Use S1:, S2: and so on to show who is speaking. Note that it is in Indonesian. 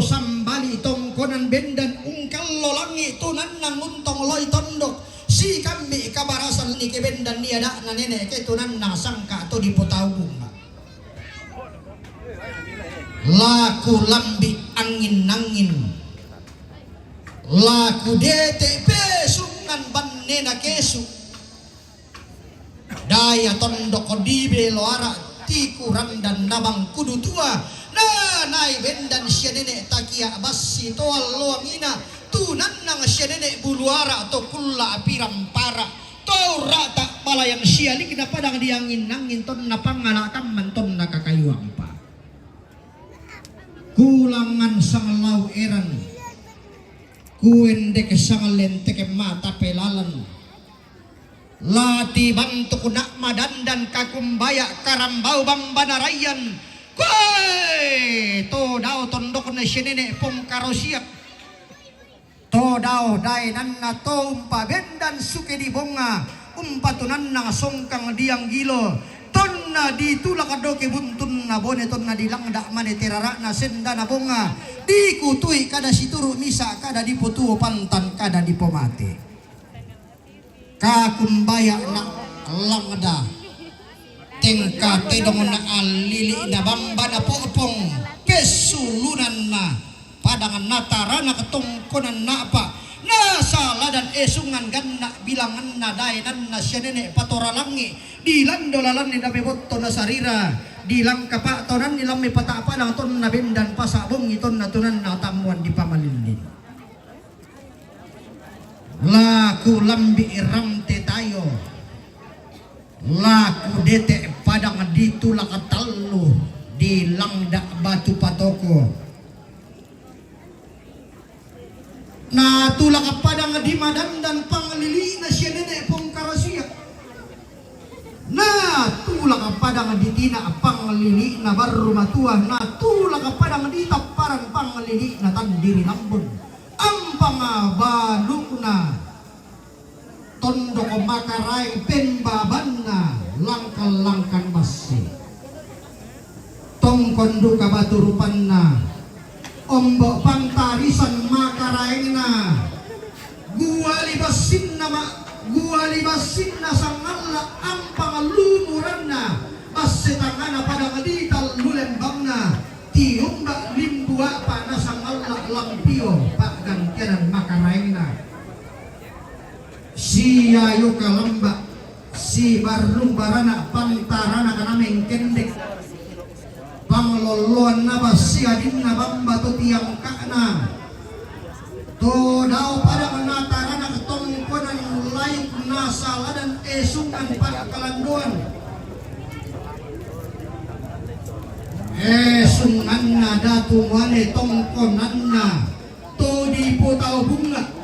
S1: sambali tongkonan bendan ungkal lolangi tunan nang untong loy tondok si kambi kabarasan ni kebendan niada na nene ke tunan nang sangka to di potawung laku lambi angin laku DTP sungan banena kesu daya tondok kodibe loara tikuran dan nabang kudu tua na nai bendan sia nenek takia basi toal loangina tunan nang sia nenek buluara to kulla apiram para to rata balayang sia likna padang diangin nangin ton na pangala tamman ton na kakayuang pa kulangan sangalau eran kuende ke sangalente ke mata pelalan lati bantu kunak madan dan kakumbaya karambau bambanarayan koi to dao tondok na sinene pong karosiak to dao dai nanna to umpa bendan suke di bonga umpa tunan na songkang diang gilo tonna di tulak adoke buntun na bone tonna di langda mane terara na senda na bonga di kutui kada situru misa kada di putu pantan kada di pomate kakumbaya na langda tengka tedong na alili na bamba na popong pesulunan na padangan natara na ketongkonan na apa na sala dan esungan ganna bilangan na dainan na siya nene patoralangi dilan dolalan ni nabi botto na sarira dilang kapa tonan nilang may patapa ng ton na bendan pasabong iton na tunan na tamuan di pamalilin laku lambi iramte tayo laku dete padang ditulak atalu di langda batu patoko na tulak padang di madan dan panglili na siya nene pong karasiya na tulak padang di tina panglili na baru matua na tulak padang di taparan panglili na tandiri lambon ampang baluk na tondok makarai pembaban na langkal-langkan basi tongkondu kabaturupan na ombok pantarisan makarai na gua libasin na sangalla ampang lumuran na basetangana pada ngadital lulembang na tiumba limbua pana sangalla lampio pak gantianan makarai na si ayo kalamba si barung barana pantarana kanameng kendek pangloloan na basi adin na bamba to tiang kana to daw pada menatarana ketongkonan lain nasala dan esungan pakalanduan esungan na datu wane tongkonan na to di putau bunga